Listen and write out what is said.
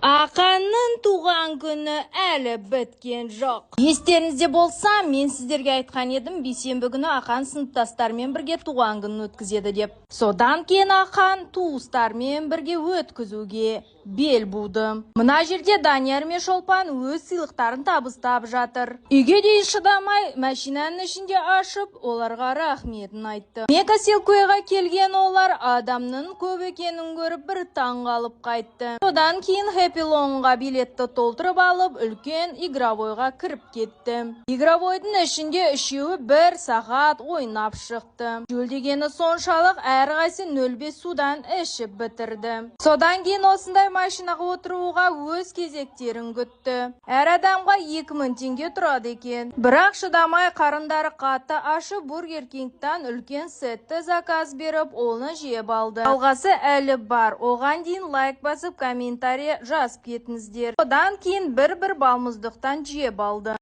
Ақанның туған күні әлі біткен жоқ. Естеріңізде болса, мен сіздерге айтқан едім, бейсенбі күні Ақан сыныптастармен бірге туған күнін өткізеді деп. Содан кейін Ақан туыстармен бірге өткізуге бел буды. Мына жерде Данияр мен Шолпан өз сыйлықтарын табыстап жатыр. Үйге дейін шыдамай, машинаның ішінде ашып, оларға рахметін айтты. Мегаселкөйға келген олар адамның көп екенін көріп бір таң қалып қайтты. Содан кейін Хэппилонға билетті толтырып алып, үлкен игровойға кіріп кетті. Игровойдың ішінде үшеуі 1 сағат ойнап шықты. Жөлдегені соншалық әрқайсы 0,5 судан ішіп бітірді. Содан кейін осындай машинаға отыруға өз кезектерін күтті. Әр адамға 2000 теңге тұрады екен. Бірақ шыдамай қарындары қатты ашып Бургер Кингтан үлкен сетті заказ беріп, оны жеп алды. Алғасы әлі бар. Оған дейін лайк басып, комментарий жазып кетіңіздер. Одан кейін бір балмұздықтан жеп алды.